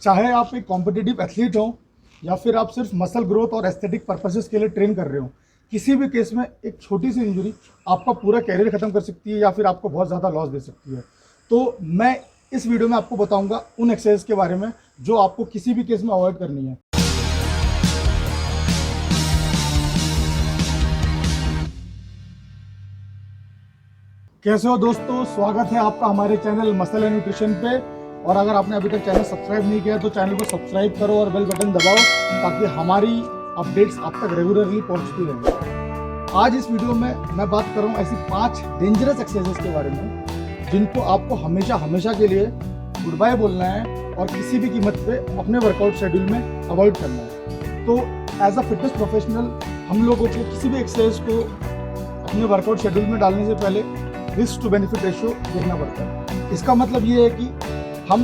चाहे आप एक कॉम्पिटिटिव एथलीट हो या फिर आप सिर्फ मसल ग्रोथ और एस्थेटिक पर्पसेस के लिए ट्रेन कर रहे हो, किसी भी केस में एक छोटी सी इंजरी आपका पूरा कैरियर खत्म कर सकती है या फिर आपको बहुत ज़्यादा लॉस दे सकती है। तो मैं इस वीडियो में आपको बताऊंगा उन एक्सरसाइज के बारे में जो आपको किसी भी केस में अवॉइड करनी है। कैसे हो दोस्तों, स्वागत है आपका हमारे चैनल मसल एंड न्यूट्रिशन पे। और अगर आपने अभी तक चैनल सब्सक्राइब नहीं किया तो चैनल को सब्सक्राइब करो और बेल बटन दबाओ ताकि हमारी अपडेट्स आप तक रेगुलरली पहुंचती रहें। आज इस वीडियो में मैं बात कर रहा हूँ ऐसी 5 डेंजरस एक्सरसाइजेस के बारे में जिनको आपको हमेशा के लिए गुड बाय बोलना है और किसी भी कीमत पे अपने वर्कआउट शेड्यूल में अवॉइड करना है। तो एज अ फिटनेस प्रोफेशनल हम लोगों को किसी भी एक्सरसाइज को अपने वर्कआउट शेड्यूल में डालने से पहले रिस्क टू बेनिफिट रेशियो देखना पड़ता है। इसका मतलब ये है कि हम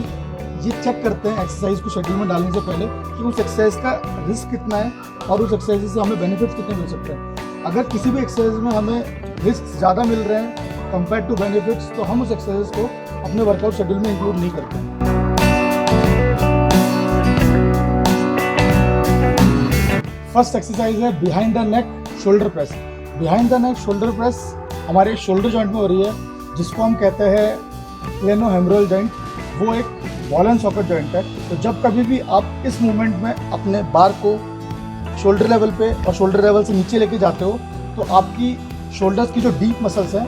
ये चेक करते हैं एक्सरसाइज को शेड्यूल में डालने से पहले कि उस एक्सरसाइज का रिस्क कितना है और उस एक्सरसाइज से हमें बेनिफिट्स कितने मिल सकते हैं। अगर किसी भी एक्सरसाइज में हमें रिस्क ज़्यादा मिल रहे हैं कंपेयर टू बेनिफिट्स तो हम उस एक्सरसाइज को अपने वर्कआउट शेड्यूल में इंक्लूड नहीं करते हैं। फर्स्ट एक्सरसाइज है behind the neck shoulder press. Behind the neck shoulder press हमारे शोल्डर जॉइंट में हो रही है, जिसको हम कहते हैं क्लेनोहेमरल जॉइंट। वो एक बॉल एंड सॉकेट जॉइंट है। तो जब कभी भी आप इस मूवमेंट में अपने बार को शोल्डर लेवल पे और शोल्डर लेवल से नीचे लेके जाते हो तो आपकी शोल्डर्स की जो डीप मसल्स हैं,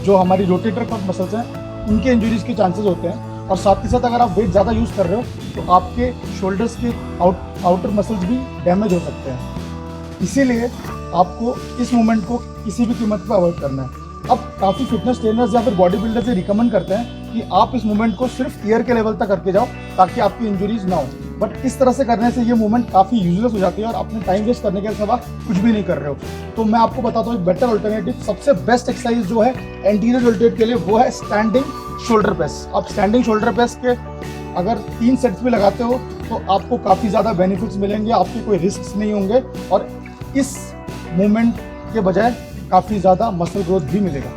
जो हमारी रोटेटर कफ मसल्स हैं, उनके इंजरीज के चांसेस होते हैं। और साथ ही साथ अगर आप वेट ज़्यादा यूज़ कर रहे हो तो आपके शोल्डर्स के आउटर मसल्स भी डैमेज हो सकते हैं। इसीलिए आपको इस मूवमेंट को किसी भी कीमत पर अवॉइड करना है। अब काफ़ी फिटनेस ट्रेनर्स या फिर बॉडी बिल्डर से रिकमेंड करते हैं कि आप इस मूवमेंट को सिर्फ ईयर के लेवल तक करके जाओ ताकि आपकी इंजरीज ना हो। बट इस तरह से करने से ये मूवमेंट काफ़ी यूजलेस हो जाती है और अपने टाइम वेस्ट करने के सिवा कुछ भी नहीं कर रहे हो। तो मैं आपको बताता हूँ एक बेटर अल्टरनेटिव, सबसे बेस्ट एक्सरसाइज जो है एंटीरियर रोटेट के लिए वो है स्टैंडिंग शोल्डर प्रेस। आप स्टैंडिंग शोल्डर प्रेस के अगर 3 सेट्स भी लगाते हो तो आपको काफ़ी ज़्यादा बेनिफिट्स मिलेंगे, आपके कोई रिस्क नहीं होंगे और इस मूवमेंट के बजाय काफ़ी ज़्यादा मसल ग्रोथ भी मिलेगा।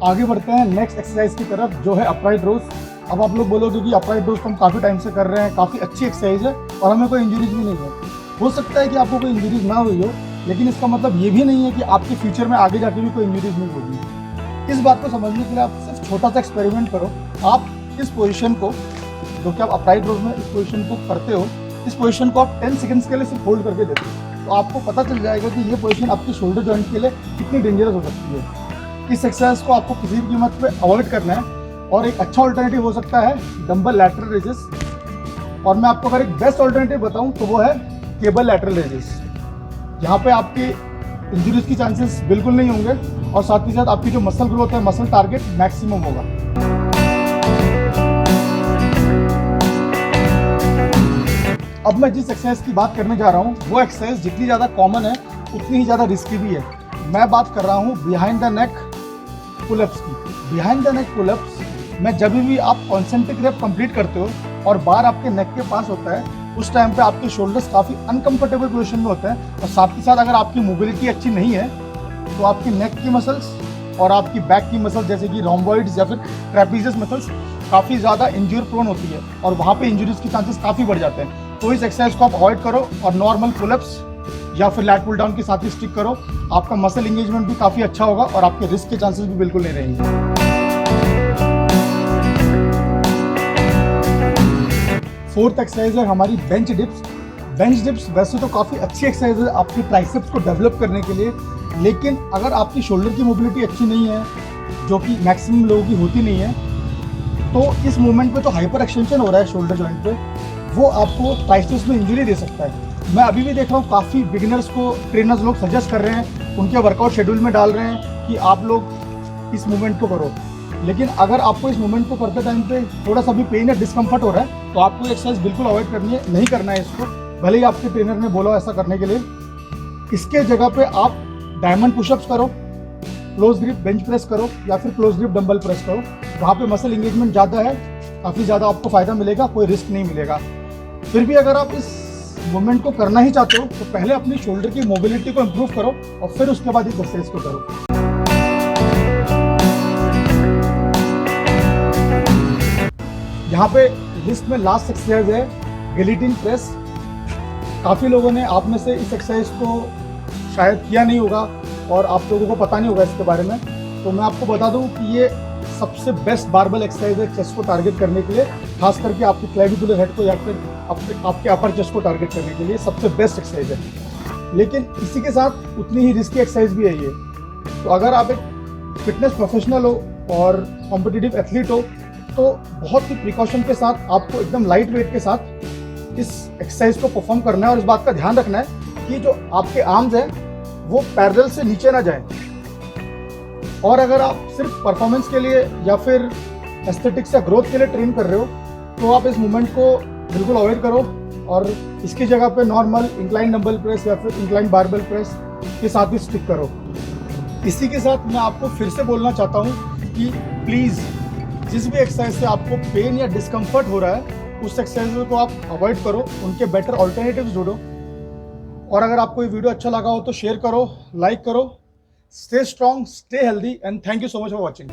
आगे बढ़ते हैं नेक्स्ट एक्सरसाइज की तरफ, जो है अपराइट रोज। अब आप लोग बोलोगे कि अपराइट रोज तो हम काफ़ी टाइम से कर रहे हैं, काफ़ी अच्छी एक्सरसाइज है और हमें कोई इंजरीज भी नहीं है। हो सकता है कि आपको कोई इंजरीज ना हुई हो, लेकिन इसका मतलब ये भी नहीं है कि आपके फ्यूचर में आगे जाके भी कोई इंजरीज नहीं होगी। इस बात को समझने के लिए आप सिर्फ छोटा सा एक्सपेरिमेंट करो। आप इस पोजीशन को, जो कि आप अपराइट रोज में इस पोजीशन को करते हो, इस पोजीशन को आप 10 सेकंड्स के लिए सिर्फ होल्ड करके देते हो तो आपको पता चल जाएगा कि ये पोजीशन आपके शोल्डर जॉइंट के लिए कितनी डेंजरस हो सकती है। इस एक्सरसाइज को आपको किसी भी कीमत पे अवॉइड करना है। और एक अच्छा ऑल्टरनेटिव हो सकता है डंबल लैटरल रेजेस। और मैं आपको अगर एक बेस्ट ऑल्टरनेटिव बताऊं तो वो है केबल लैटरल रेजेस। यहाँ पे आपके इंजरीज की चांसेस बिल्कुल नहीं होंगे और साथ ही साथ आपकी जो मसल ग्रोथ है, मसल टारगेट मैक्सिमम होगा। अब मैं जिस एक्सरसाइज की बात करने जा रहा हूँ वो एक्सरसाइज जितनी ज़्यादा कॉमन है उतनी ही ज़्यादा रिस्की भी है। मैं बात कर रहा हूँ बिहाइंड द नेक पुलअप्स की। बिहाइंड द नेक पुलअप्स में जब भी आप कॉन्सेंट्रिक रेप कंप्लीट करते हो और बार आपके नेक के पास होता है, उस टाइम पे आपके शोल्डर्स काफ़ी अनकंफर्टेबल पोजीशन में होते हैं। और साथ ही साथ अगर आपकी मोबिलिटी अच्छी नहीं है तो आपकी नेक की मसल्स और आपकी बैक की मसल्स जैसे कि रोम्बॉइड्स या फिर ट्रेपीजियस मसल्स काफ़ी ज़्यादा इंजरी प्रोन होती है और वहाँ पे इंजरीज के चांसेस काफ़ी बढ़ जाते हैं। तो इस एक्सरसाइज को आप अवॉइड करो और नॉर्मल पुलअप्स या फिर लैट पुल डाउन के साथ ही स्टिक करो। आपका मसल एंगेजमेंट भी काफ़ी अच्छा होगा और आपके रिस्क के चांसेस भी बिल्कुल नहीं रहेंगे। फोर्थ एक्सरसाइज है हमारी बेंच डिप्स। बेंच डिप्स वैसे तो काफ़ी अच्छी एक्सरसाइज है आपकी ट्राइसेप्स को डेवलप करने के लिए, लेकिन अगर आपकी शोल्डर की मोबिलिटी अच्छी नहीं है, जो कि मैक्सिमम लोगों की होती नहीं है, तो इस मूवमेंट पे तो हाइपर एक्सटेंशन हो रहा है शोल्डर जॉइंट पे, वो आपको ट्राइसेप्स में इंजरी दे सकता है। मैं अभी भी देख रहा हूँ काफ़ी बिगिनर्स को ट्रेनर्स लोग सजेस्ट कर रहे हैं, उनके वर्कआउट शेड्यूल में डाल रहे हैं कि आप लोग इस मूवमेंट को करो। लेकिन अगर आपको इस मूवमेंट को करते टाइम पे थोड़ा सा भी पेन या डिस्कम्फर्ट हो रहा है तो आपको एक्सरसाइज बिल्कुल अवॉइड करनी है, नहीं करना है इसको, भले ही आपके ट्रेनर ने बोला ऐसा करने के लिए। इसके जगह पे आप डायमंड पुशअप्स करो, क्लोज ग्रिप बेंच प्रेस करो या फिर क्लोज ग्रिप डंबल प्रेस करो। वहाँ पे मसल एंगेजमेंट ज़्यादा है, काफ़ी ज़्यादा आपको फ़ायदा मिलेगा, कोई रिस्क नहीं मिलेगा। फिर भी अगर आप इस मूवमेंट को करना ही चाहते हो तो पहले अपनी शोल्डर की मोबिलिटी को इम्प्रूव करो और फिर उसके बाद इस एक्सरसाइज को करो। यहाँ पे लिस्ट में लास्ट एक्सरसाइज है गिलिटिन प्रेस। काफ़ी लोगों ने आप में से इस एक्सरसाइज को शायद किया नहीं होगा और आप लोगों को पता नहीं होगा इसके बारे में, तो मैं आपको बता दूं कि ये सबसे बेस्ट बारबेल एक्सरसाइज है चेस्ट को टारगेट करने के लिए, खास करके आपकी क्लेविकुलर हेड को या फिर आपके अपर चेस्ट को टारगेट करने के लिए सबसे बेस्ट एक्सरसाइज है। लेकिन इसी के साथ उतनी ही रिस्की एक्सरसाइज भी है ये। तो अगर आप एक फिटनेस प्रोफेशनल हो और कॉम्पिटिटिव एथलीट हो तो बहुत ही प्रिकॉशन के साथ आपको एकदम लाइट वेट के साथ इस एक्सरसाइज को परफॉर्म करना है और इस बात का ध्यान रखना है कि जो आपके आर्म्स हैं वो पैरेलल से नीचे ना जाए। और अगर आप सिर्फ परफॉर्मेंस के लिए या फिर एस्थेटिक्स या ग्रोथ के लिए ट्रेन कर रहे हो तो आप इस मूवमेंट को बिल्कुल अवॉइड करो और इसकी जगह पे नॉर्मल इंक्लाइन डंबल प्रेस या फिर इंक्लाइन बारबेल प्रेस के साथ ही स्टिक करो। इसी के साथ मैं आपको फिर से बोलना चाहता हूँ कि प्लीज़ जिस भी एक्सरसाइज से आपको पेन या डिस्कम्फर्ट हो रहा है उस एक्सरसाइज को आप अवॉइड करो, उनके बेटर ऑल्टरनेटिव्स ढूंढो। और अगर आपको ये वीडियो अच्छा लगा हो तो शेयर करो, लाइक करो। Stay strong, stay healthy and thank you so much for watching.